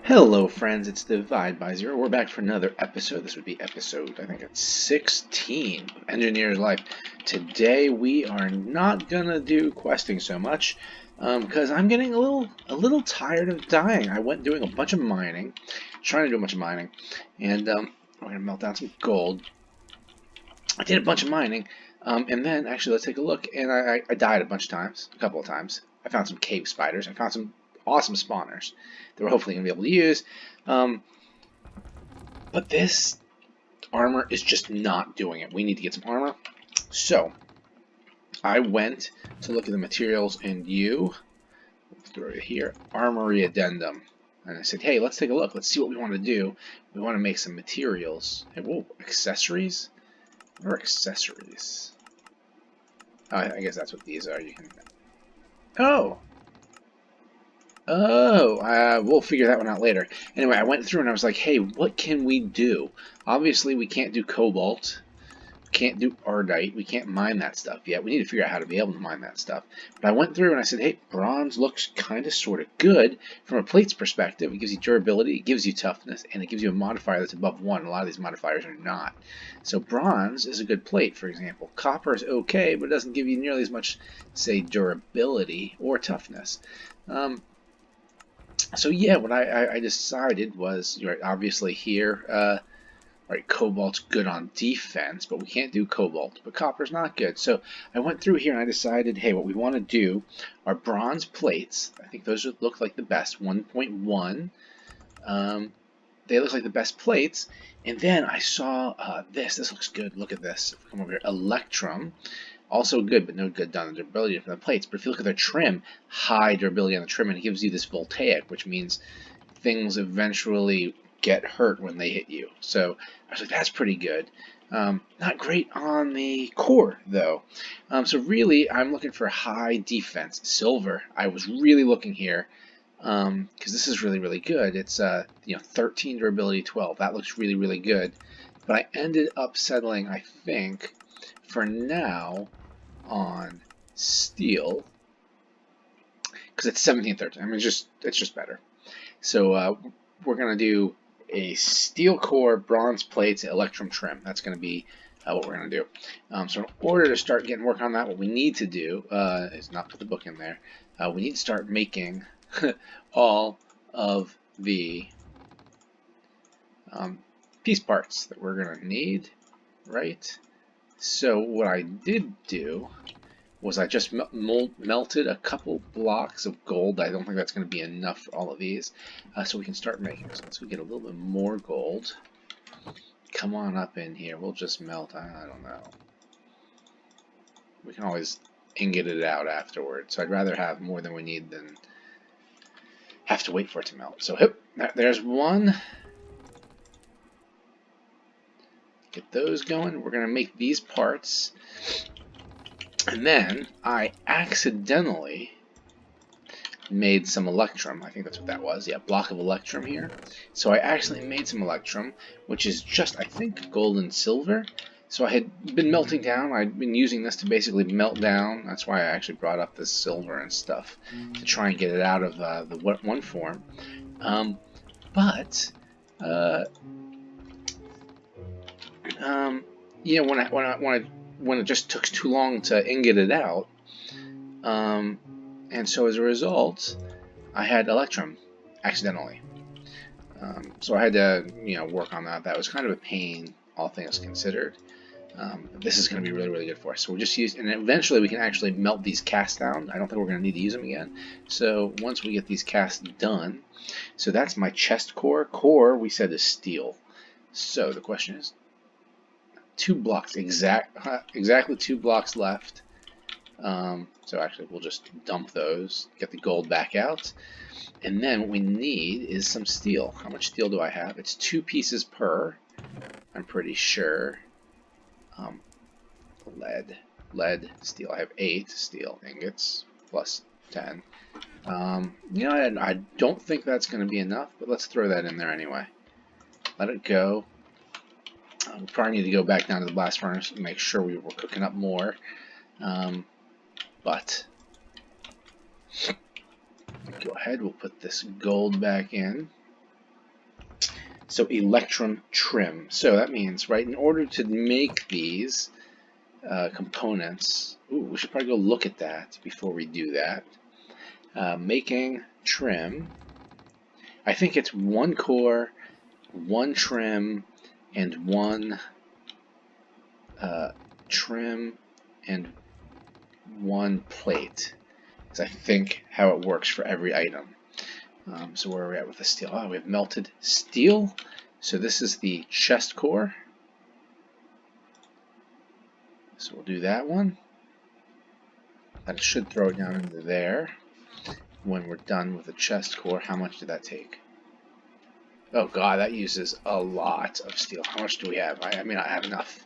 Hello, friends. It's Divide by Zero. We're back for another episode. This would be episode, I think it's 16 of Engineer's Life. Today we are not gonna do questing so much because I'm getting a little tired of dying. I went doing a bunch of mining, trying to do a bunch of mining, and we're gonna melt down some gold. I did a bunch of mining, and then actually let's take a look. And I died a bunch of times, a couple of times. I found some cave spiders. I found some awesome spawners that we're hopefully gonna be able to use. Um, but this armor is just not doing it. We need to get some armor. So I went to look at the materials and throw it here, armory addendum. And I said, hey, let's take a look. Let's see what we want to do. We want to make some materials. Hey, whoa, accessories? What are accessories? Oh, I guess that's what these are. You can. Oh, we'll figure that one out later. Anyway, I went through and I was like, hey, what can we do? Obviously, we can't do cobalt. Can't do ardite. We can't mine that stuff yet. We need to figure out how to be able to mine that stuff. But I went through and I said, hey, bronze looks kind of sort of good from a plate's perspective. It gives you durability, it gives you toughness, and it gives you a modifier that's above 1. A lot of these modifiers are not. So bronze is a good plate, for example. Copper is okay, but it doesn't give you nearly as much, say, durability or toughness. So yeah, what I decided was, obviously here, right, cobalt's good on defense, but we can't do cobalt. But copper's not good. So I went through here and I decided, hey, what we want to do are bronze plates. I think those would look like the best. 1.1. They look like the best plates. And then I saw this. This looks good. Look at this. Come over here. Electrum. Also good, but no good on the durability from the plates. But if you look at the trim, high durability on the trim, and it gives you this voltaic, which means things eventually get hurt when they hit you. So I was like, that's pretty good. Not great on the core, though. So really, I'm looking for high defense. Silver, I was really looking here, because this is really, really good. It's 13 durability, 12. That looks really, really good. But I ended up settling, I think, for now, on steel, because it's 17, 13. I mean, it's just better. So we're going to do a steel core, bronze plates, electrum trim. That's going to be what we're going to do. So in order to start getting work on that, what we need to do is not put the book in there. We need to start making all of the piece parts that we're going to need, right? So what I did do was I just melted a couple blocks of gold. I don't think that's going to be enough for all of these. So we can start making this. Once we get a little bit more gold, come on up in here. We'll just melt. I don't know. We can always ingot it out afterwards. So I'd rather have more than we need than have to wait for it to melt. So there's one. Get those going. We're going to make these parts. And then I accidentally made some electrum. I think that's what that was. Yeah, block of electrum here. So I actually made some electrum, which is just, I think, gold and silver. So I had been melting down. I'd been using this to basically melt down. That's why I actually brought up this silver and stuff to try and get it out of the one form. But when it just took too long to ingot it out, and so as a result, I had electrum accidentally. So I had to, work on that. That was kind of a pain, all things considered. This is going to be really, really good for us. So we'll just use, and eventually we can actually melt these casts down. I don't think we're going to need to use them again. So once we get these casts done, so that's my chest core. Core, we said, is steel. So the question is, 2 blocks, exactly 2 blocks left. So actually we'll just dump those, get the gold back out. And then what we need is some steel. How much steel do I have? It's 2 pieces per, I'm pretty sure. Lead, steel. I have 8 steel ingots plus 10. I don't think that's going to be enough, but let's throw that in there anyway. Let it go. We'll probably need to go back down to the blast furnace and make sure we were cooking up more. But go ahead, we'll put this gold back in. So electrum trim. So that means, right, in order to make these components, ooh, we should probably go look at that before we do that. Making trim, I think it's 1 core, 1 trim, and 1 trim and 1 plate. Is I think how it works for every item. So where are we at with the steel? Oh, we have melted steel. So this is the chest core. So we'll do that one. That should throw it down into there. When we're done with the chest core, how much did that take? Oh god, that uses a lot of steel. How much do we have? I mean, I have enough.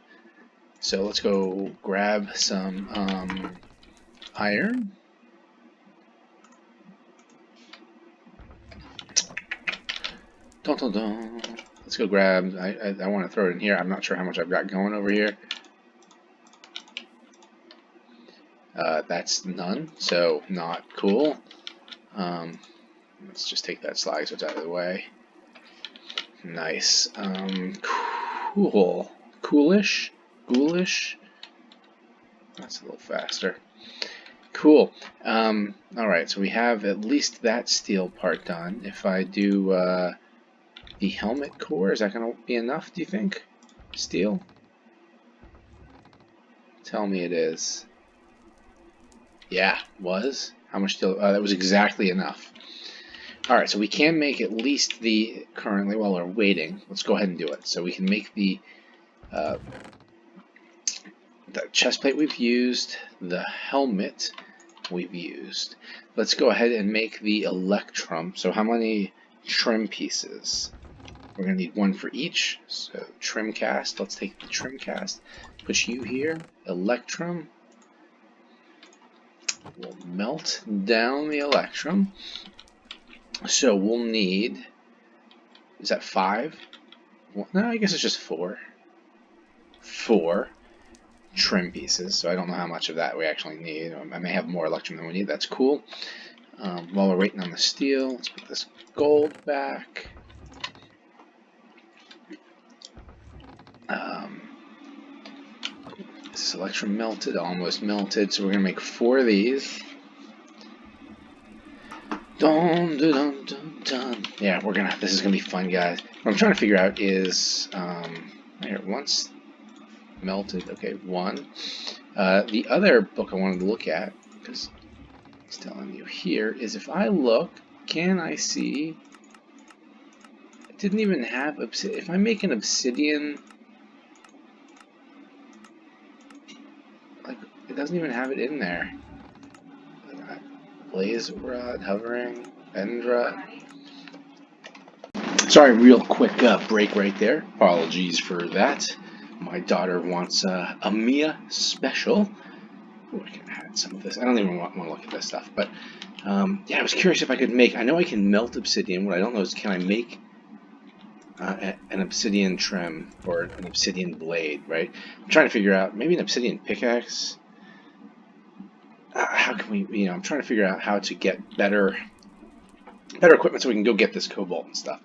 So let's go grab some iron. Dun, dun, dun. Let's go grab, I want to throw it in here. I'm not sure how much I've got going over here. That's none, so not cool. Let's just take that slag so it's out of the way. Nice. Cool. Coolish? Ghoulish? That's a little faster. Cool. Alright, so we have at least that steel part done. If I do the helmet core, is that going to be enough, do you think? Steel? Tell me it is. Yeah, was. How much steel? That was exactly enough. Alright, so we can make at least the, currently, while we're waiting, let's go ahead and do it. So we can make the chest plate we've used, the helmet we've used. Let's go ahead and make the electrum. So how many trim pieces? We're going to need 1 for each. So trim cast, let's take the trim cast, push you here, electrum. We'll melt down the electrum. So we'll need, is that 5? Well, no, I guess it's just 4. 4 trim pieces, so I don't know how much of that we actually need. I may have more electrum than we need, that's cool. While we're waiting on the steel, let's put this gold back. This electrum melted, almost melted, so we're going to make 4 of these. Dun, dun, dun, dun, dun. Yeah, this is gonna be fun, guys. What I'm trying to figure out is, here, once melted, okay, 1. The other book I wanted to look at, because it's telling you here, is if I look, can I see, it didn't even have obsidian. If I make an obsidian, like, it doesn't even have it in there. Blaze rod, hovering, Endra. Sorry, real quick break right there. Apologies for that. My daughter wants a Mia special. Ooh, I can add some of this. I don't even want to look at this stuff. But yeah, I was curious if I could make. I know I can melt obsidian. What I don't know is can I make an obsidian trim or an obsidian blade, right? I'm trying to figure out maybe an obsidian pickaxe. How can we, I'm trying to figure out how to get better equipment so we can go get this cobalt and stuff.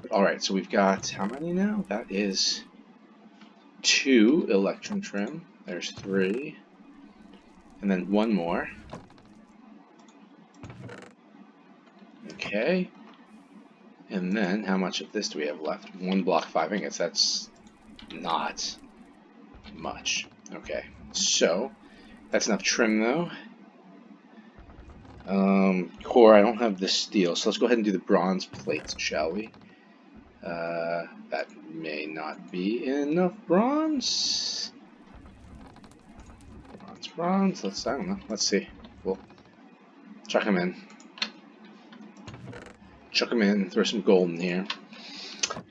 Alright, so we've got, how many now? That is 2 electrum trim. There's 3. And then 1 more. Okay. And then, how much of this do we have left? 1 block 5 ingots. That's not much. Okay, so that's enough trim though. Core, I don't have the steel, so let's go ahead and do the bronze plates, shall we? That may not be enough bronze. Bronze, I don't know, let's see. We'll chuck them in. Chuck them in, throw some gold in here.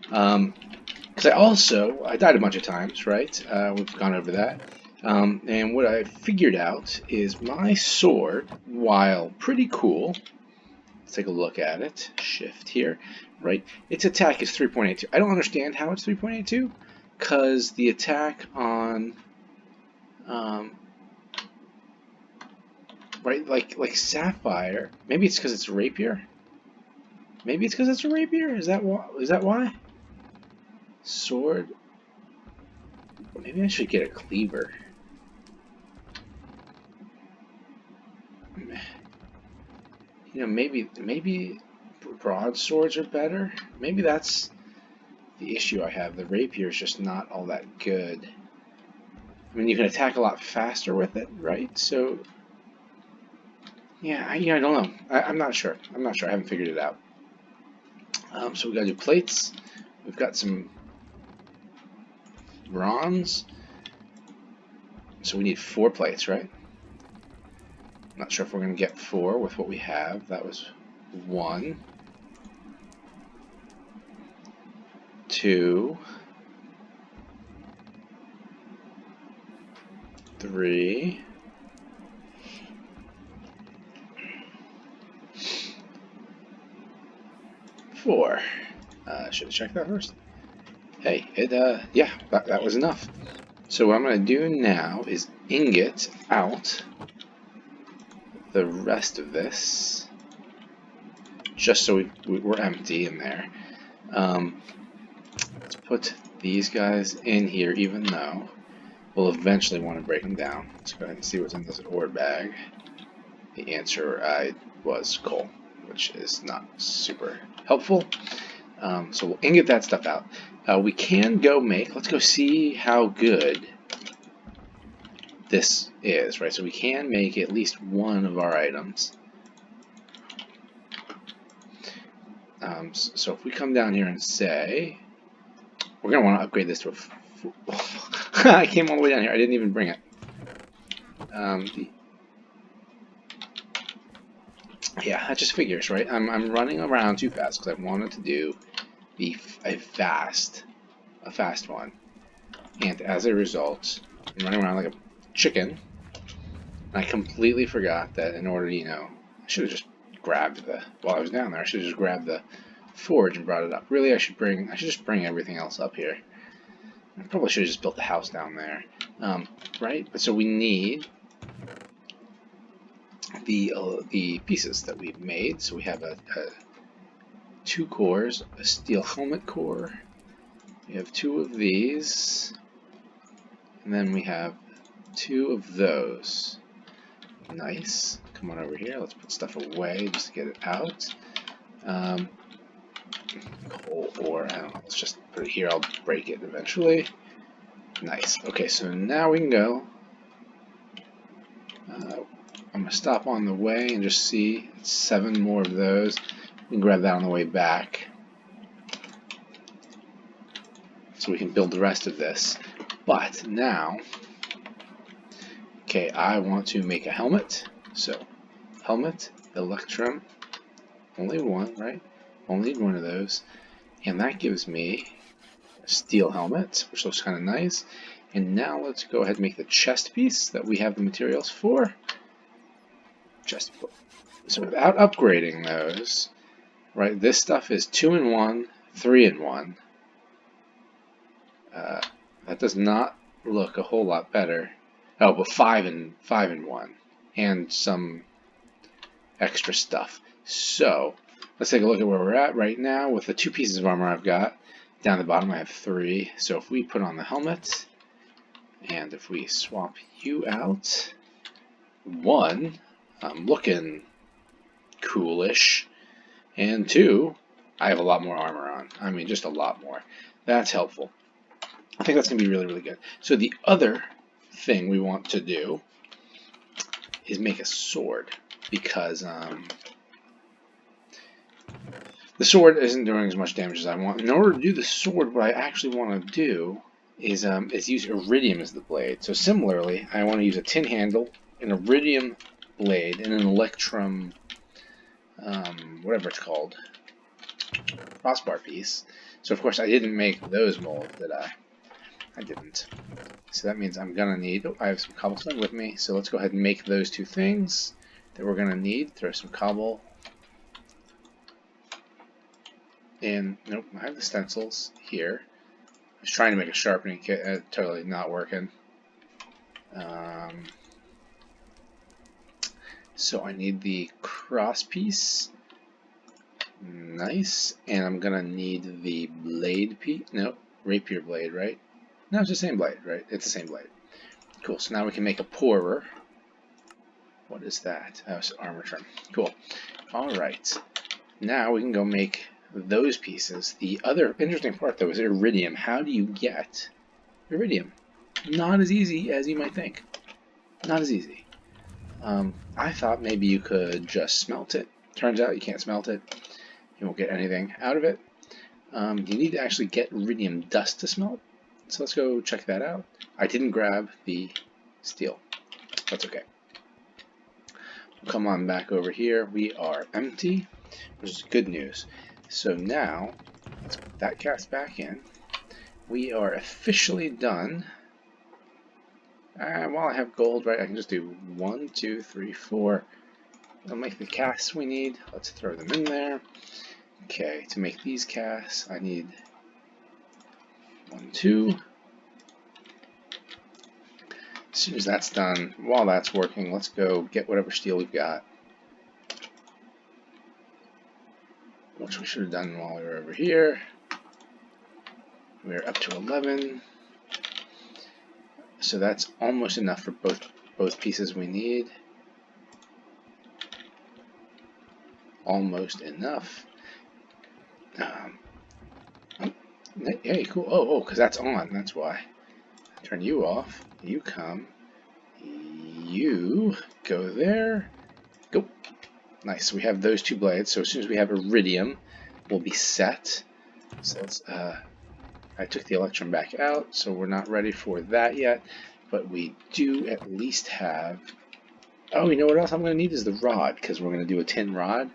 Because I died a bunch of times, right? We've gone over that. And what I figured out is my sword, while pretty cool, let's take a look at it, shift here, right? Its attack is 3.82. I don't understand how it's 3.82, because the attack on, right, like Sapphire, maybe it's because it's rapier. Maybe it's because it's a rapier. Is that why? Is that why? Sword. Maybe I should get a cleaver. You know, maybe broadswords are better. Maybe that's the issue I have. The rapier is just not all that good. I mean, you can attack a lot faster with it, right? So, yeah, I don't know. I'm not sure. I'm not sure. I haven't figured it out. So we gotta do plates. We've got some bronze. So we need 4 plates, right? Not sure if we're gonna get 4 with what we have. That was 1, 2, 3, 4. Should have checked that first. Hey, yeah, that was enough. So what I'm going to do now is ingot out the rest of this, just so we're empty in there. Let's put these guys in here, even though we'll eventually want to break them down. Let's go ahead and see what's in this ore bag. The answer was coal, which is not super helpful. So we'll ingot that stuff out. We can go let's go see how good this is, right? So we can make at least one of our items. So if we come down here and say, we're going to want to upgrade this to a... I came all the way down here. I didn't even bring it. Yeah, that just figures, right? I'm running around too fast because I wanted to do a fast one, and as a result, I'm running around like a chicken. And I completely forgot that in order to, I should have just grabbed while I was down there, I should have just grabbed the forge and brought it up. Really, I should just bring everything else up here. I probably should have just built the house down there, right? But so we need the pieces that we've made. So we have 2 cores, a steel helmet core. We have 2 of these, and then we have 2 of those. Nice. Come on over here. Let's put stuff away just to get it out. Coal ore. I don't know. Let's just put it here. I'll break it eventually. Nice. Okay, so now we can go. I'm going to stop on the way and just see. It's 7 more of those. We can grab that on the way back, so we can build the rest of this. But now, okay, I want to make a helmet. So, helmet, electrum, only 1, right? Only need 1 of those. And that gives me a steel helmet, which looks kind of nice. And now let's go ahead and make the chest piece that we have the materials for. Chest. So without upgrading those, right, this stuff is 2-in-1, 3-in-1. That does not look a whole lot better. Oh, but 5-in-1, and some extra stuff. So let's take a look at where we're at right now with the 2 pieces of armor I've got. Down the bottom I have 3. So if we put on the helmet, and if we swap you out, 1, I'm looking coolish, and 2, I have a lot more armor on. I mean, just a lot more. That's helpful. I think that's going to be really, really good. So the other thing we want to do is make a sword, because the sword isn't doing as much damage as I want. In order to do the sword, what I actually want to do is use iridium as the blade. So similarly, I want to use a tin handle, an iridium blade, and an electrum, whatever it's called, crossbar piece. So of course I didn't make those molds, did I? I didn't. So that means I'm gonna need, I have some cobblestone with me, so let's go ahead and make those 2 things that we're gonna need. Throw some cobble. And nope, I have the stencils here. I was trying to make a sharpening kit, totally not working. So I need the cross piece, Nice. And I'm gonna need the blade piece. No, rapier blade, right? No, it's the same blade, right? It's the same blade. Cool. So now we can make a pourer. What is that? Oh, it's armor trim. Cool. All right. Now we can go make those pieces. The other interesting part, though, is iridium. How do you get iridium? Not as easy as you might think. Not as easy. I thought maybe you could just smelt it. Turns out you can't smelt it. You won't get anything out of it. You need to actually get iridium dust to smelt. So let's go check that out. I didn't grab the steel. That's okay. We'll come on back over here. We are empty, which is good news. So now, let's put that cast back in. We are officially done. While I have gold, right, I can just do 1, 2, 3, 4. I'll make the casts we need. Let's throw them in there. Okay, to make these casts, I need 1, 2. As soon as that's done, while that's working, let's go get whatever steel we've got. Which we should have done while we were over here. We're up to 11. So that's almost enough for both pieces we need. Almost enough. Hey, cool. Oh, because that's on. That's why. Turn you off. You come. You go there. Go. Nice. We have those two blades. So as soon as we have iridium, we'll be set. So let's. I took the electrum back out, so we're not ready for that yet. But we do at least have. Oh, you know what else I'm going to need is the rod, because we're going to do a tin rod.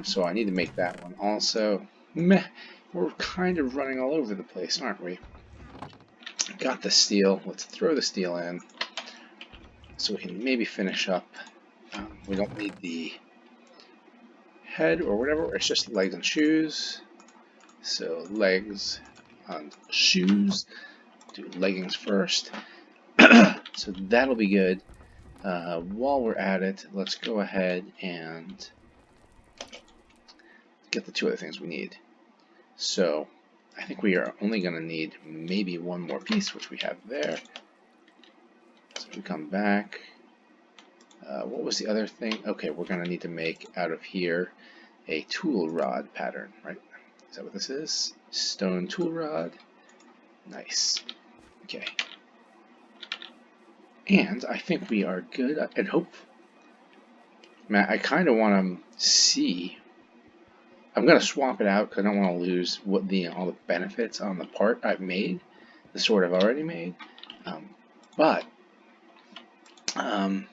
So I need to make that one also. Meh. We're kind of running all over the place, aren't we? Got the steel. Let's throw the steel in so we can maybe finish up. We don't need the head or whatever. It's just legs and shoes. So legs and shoes. Do leggings first. So that'll be good. While we're at it, let's go ahead and get the two other things we need. So I think we are only going to need maybe one more piece, which we have there. So we come back. What was the other thing? Okay, we're going to need to make out of here a tool rod pattern, right? Is that what this is? Stone tool rod. Nice. Okay. And I think we are good. And hope. Matt, I kind of want to see. I'm going to swap it out because I don't want to lose what all the benefits on the part I've made, the sword I've already made. But I'm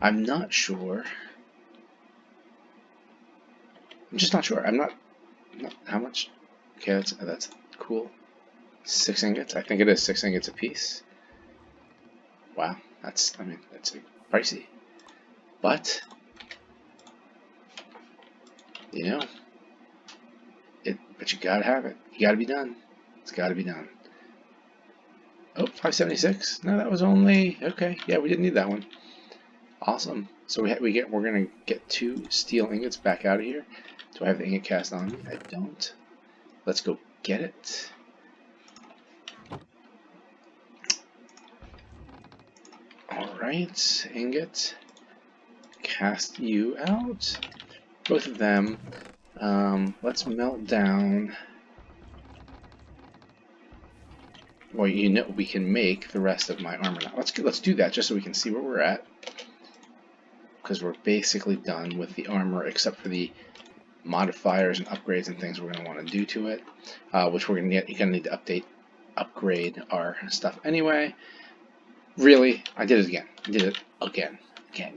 not sure. I'm just not sure. I'm not how much. Okay, that's cool. 6 ingots. I think it is 6 ingots a piece. Wow, that's pricey. But you know. But you gotta have it. You gotta be done. It's gotta be done. Oh, 576. No, that was only okay. Yeah, we didn't need that one. Awesome. So we're gonna get 2 steel ingots back out of here. Do I have the ingot cast on me? I don't. Let's go get it. All right, ingot. Cast you out. Both of them. Let's melt down. Well, you know, we can make the rest of my armor now. Let's do that just so we can see where we're at, because we're basically done with the armor except for the modifiers and upgrades and things we're going to want to do to it, which you're going to need to upgrade our stuff anyway. Really, I did it again. I did it again,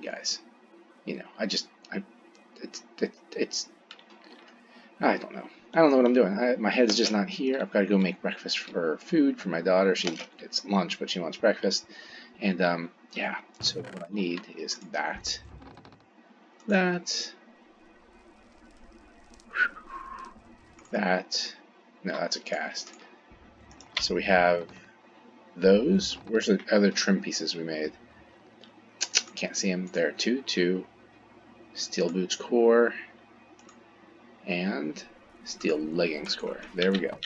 guys. You know, it's. I don't know. I don't know what I'm doing. My head's just not here. I've got to go make breakfast for food for my daughter. It's lunch, but she wants breakfast. And, yeah. So what I need is that. That. No, that's a cast. So we have those. Where's the other trim pieces we made? Can't see them. There are 2. Steel boots core. and steel leggings core. There we go.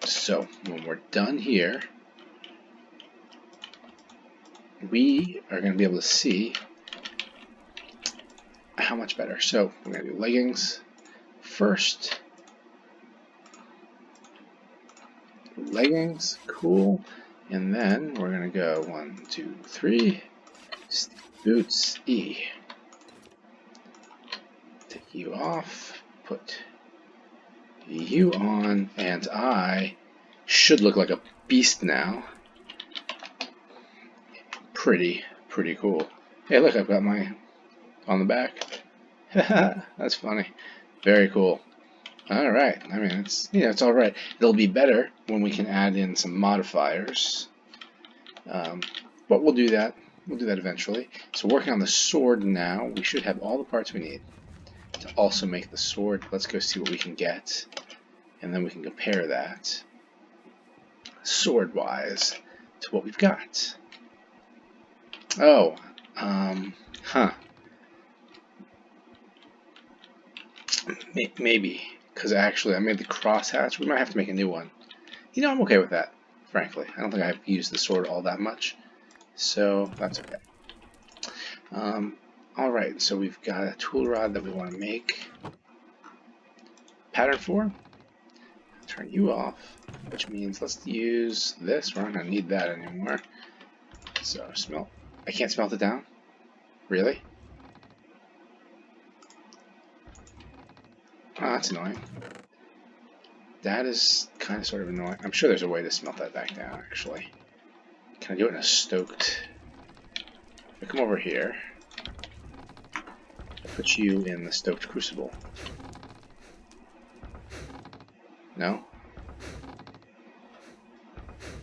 So when we're done here, we are going to be able to see how much better. So we're going to do leggings first. Leggings, cool. And then we're going to go 1, 2, 3. Boots E. Take you off. Put you on. And I should look like a beast now. Pretty cool. Hey, look, I've got my on the back. That's funny. Very cool. All right. I mean, it's all right. It'll be better when we can add in some modifiers. But we'll do that. We'll do that eventually. So working on the sword now, we should have all the parts we need to also make the sword. Let's go see what we can get, and then we can compare that sword-wise to what we've got. Oh, maybe, because actually I made the crosshatch. We might have to make a new one. You know, I'm okay with that, frankly. I don't think I've used the sword all that much, so that's okay. Alright, so we've got a tool rod that we want to make pattern for. Turn you off, which means let's use this. We're not going to need that anymore. So smelt. I can't smelt it down? Really? Oh, that's annoying. That is kind of sort of annoying. I'm sure there's a way to smelt that back down, actually. Can I do it in a stoked? If I come over here, I'll put you in the stoked crucible. No?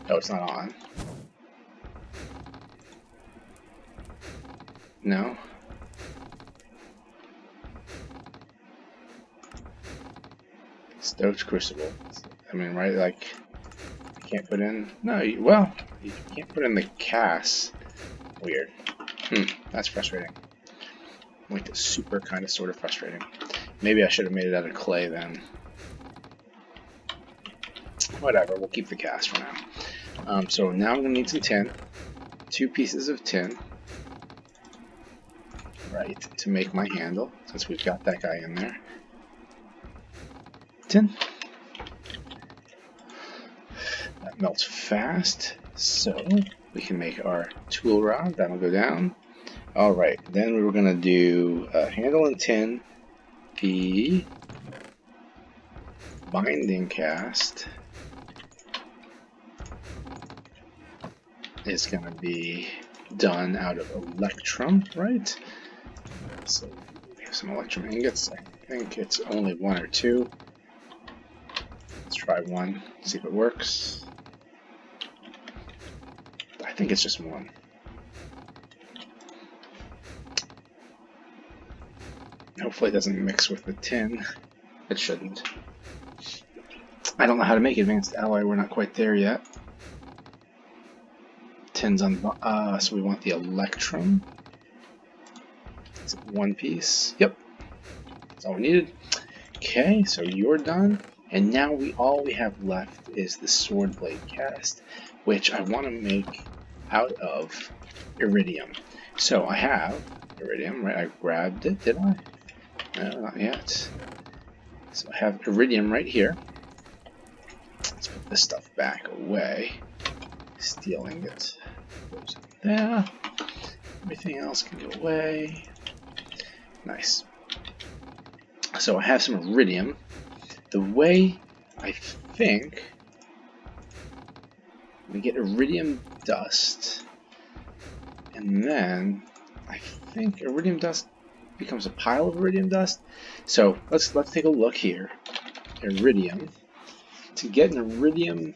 Oh, it's not on. No? Stoked crucible. I mean, right, like, you can't put in... No, well, you can't put in the cast. Weird. That's frustrating. Like, super kind of sort of frustrating. Maybe I should have made it out of clay then. Whatever, we'll keep the cast for now. So now I'm going to need some tin. 2 pieces of tin. Right, to make my handle, since we've got that guy in there. Tin. That melts fast, so we can make our tool rod. That'll go down. Alright, then we were going to do a handle and tin. The binding cast is going to be done out of electrum, right? So we have some electrum ingots. I think it's only 1 or 2. Let's try 1, see if it works. I think it's just 1. Hopefully it doesn't mix with the tin. It shouldn't. I don't know how to make advanced alloy. We're not quite there yet. Tin's on, so we want the electrum. Is it 1 piece? Yep. That's all we needed. Okay, so you're done. And now all we have left is the sword blade cast, which I want to make out of iridium. So I have iridium, right? I grabbed it, did I? No, not yet. So I have iridium right here. Let's put this stuff back away. Steel ingot goes in there. Everything else can go away. Nice. So I have some iridium. The way I think we get iridium dust, and then I think iridium dust becomes a pile of iridium dust. So let's take a look here. Iridium. To get an iridium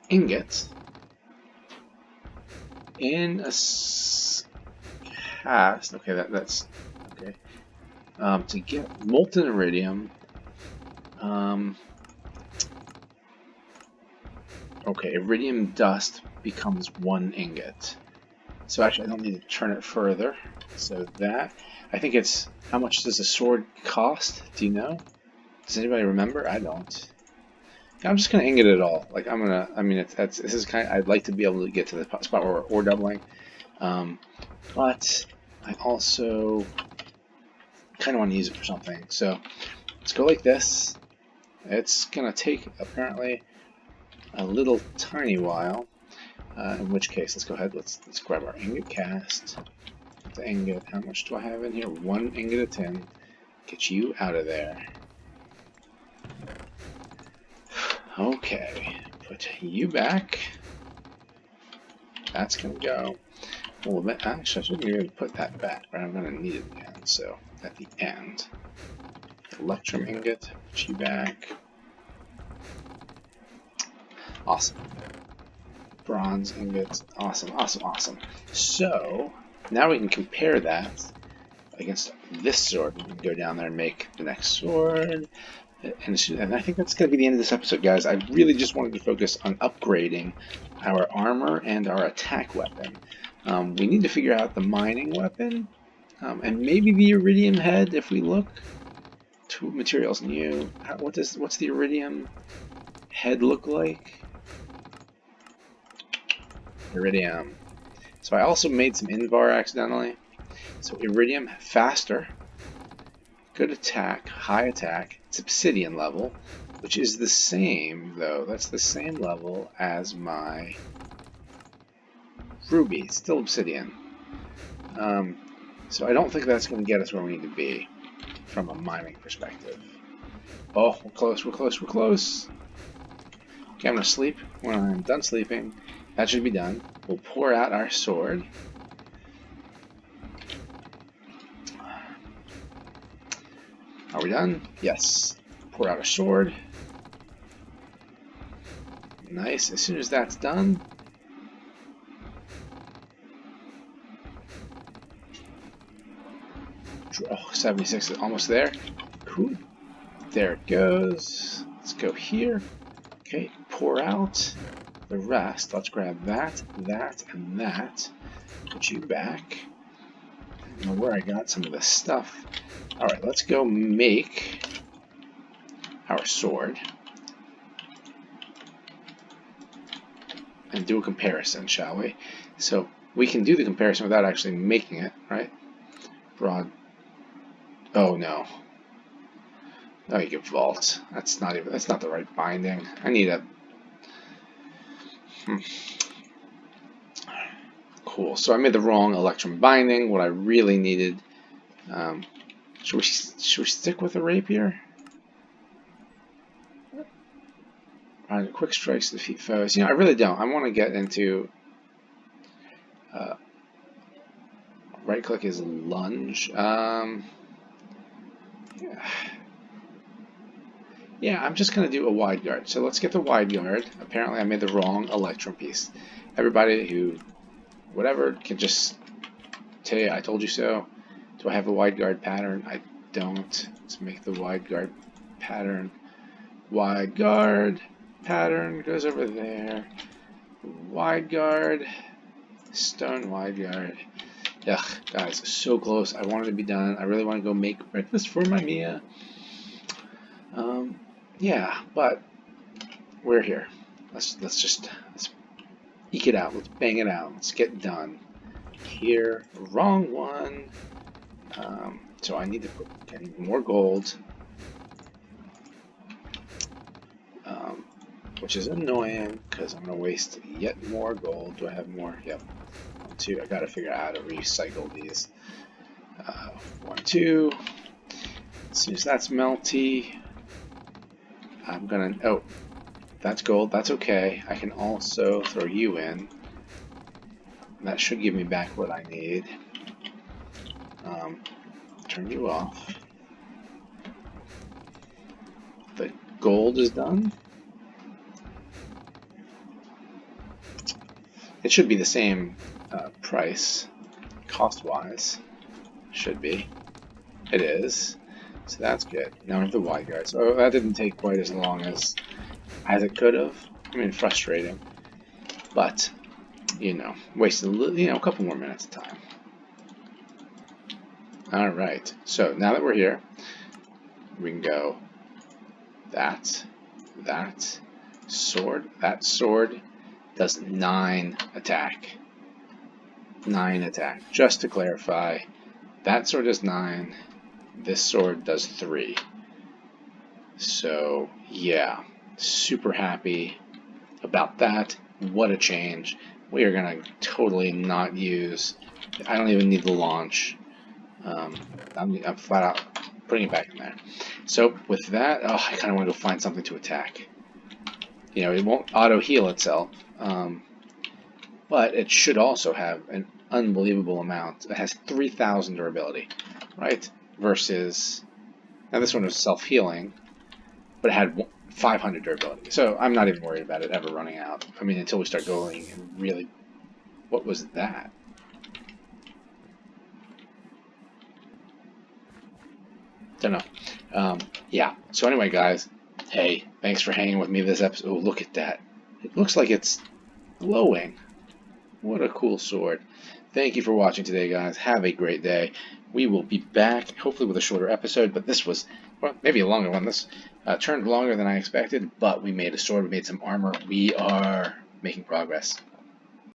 ingot in a cast. Okay, that's okay. To get molten iridium. Okay, iridium dust becomes 1 ingot. So actually, I don't need to turn it further. So that, I think it's, how much does a sword cost? Do you know? Does anybody remember? I don't. Yeah, I'm just gonna ingot it all. Like I'm gonna, I mean, this is kind of, I'd like to be able to get to the spot where we're ore doubling. But I also kind of want to use it for something. So let's go like this. It's gonna take apparently a little tiny while. In which case, let's go ahead. Let's grab our ingot cast. The ingot. How much do I have in here? 1 ingot of tin. Get you out of there. Okay. Put you back. That's gonna go. Well, actually, I shouldn't even put that back, but I'm gonna need it again. So at the end, electrum ingot. Put you back. Awesome. Bronze ingots. Awesome, awesome, awesome. So now we can compare that against this sword. We can go down there and make the next sword. And I think that's going to be the end of this episode, guys. I really just wanted to focus on upgrading our armor and our attack weapon. We need to figure out the mining weapon and maybe the iridium head if we look. To materials new. What's the iridium head look like? Iridium. So I also made some Invar accidentally. So iridium, faster, good attack, high attack. It's obsidian level, which is the same though. That's the same level as my ruby. It's still obsidian. So I don't think that's going to get us where we need to be from a mining perspective. Oh, we're close, we're close, we're close. Okay, I'm going to sleep. When I'm done sleeping, that should be done. We'll pour out our sword. Are we done? Yes. Pour out our sword. Nice. As soon as that's done, oh, 76 is almost there. Cool. There it goes. Let's go here. Okay, pour out the rest. Let's grab that, that, and that. Put you back. I don't know where I got some of this stuff. Alright, let's go make our sword. And do a comparison, shall we? So we can do the comparison without actually making it, right? Broad. Oh no. No, you can vault. That's not the right binding. I need a Cool. So I made the wrong electrum binding. What I really needed. Should we stick with the rapier? Alright, quick strikes to defeat foes. You know, I really don't. I want to get into right click is lunge. Yeah, I'm just going to do a wide guard. So let's get the wide guard. Apparently I made the wrong electrum piece. Everybody who, whatever, can just tell you, I told you so. Do I have a wide guard pattern? I don't. Let's make the wide guard pattern. Wide guard pattern goes over there. Wide guard. Stone wide guard. Ugh, guys, so close. I wanted to be done. I really want to go make breakfast for my Mia. Yeah, but we're here. Let's eke it out. Let's bang it out. Let's get done. Here, wrong one. So I need to put more gold, which is annoying because I'm gonna waste yet more gold. Do I have more? Yep. 1, 2. I gotta figure out how to recycle these. 1, 2. As soon as that's melty, I'm gonna. Oh, that's gold. That's okay. I can also throw you in. That should give me back what I need. Turn you off. The gold is done. It should be the same price, cost-wise. Should be. It is. So that's good. Now we have the wide guard. So that didn't take quite as long as it could have. I mean, frustrating. But wasted a couple more minutes of time. All right, so now that we're here, we can go that, sword. That sword does 9 attack. 9 attack. Just to clarify, that sword does 9. This sword does 3. So, yeah, super happy about that. What a change. We are going to totally not use... I don't even need the launch. I'm flat out putting it back in there. So, with that, I kind of want to go find something to attack. It won't auto-heal itself, but it should also have an unbelievable amount. It has 3,000 durability, right? Versus... Now, this one was self-healing, but it had 500 durability. So I'm not even worried about it ever running out. I mean, until we start going and really... What was that? Don't know. Yeah. So anyway, guys, hey, thanks for hanging with me this episode. Oh, look at that. It looks like it's glowing. What a cool sword. Thank you for watching today, guys. Have a great day. We will be back, hopefully with a shorter episode, but this was, well, maybe a longer one. This turned longer than I expected, but we made a sword, we made some armor. We are making progress.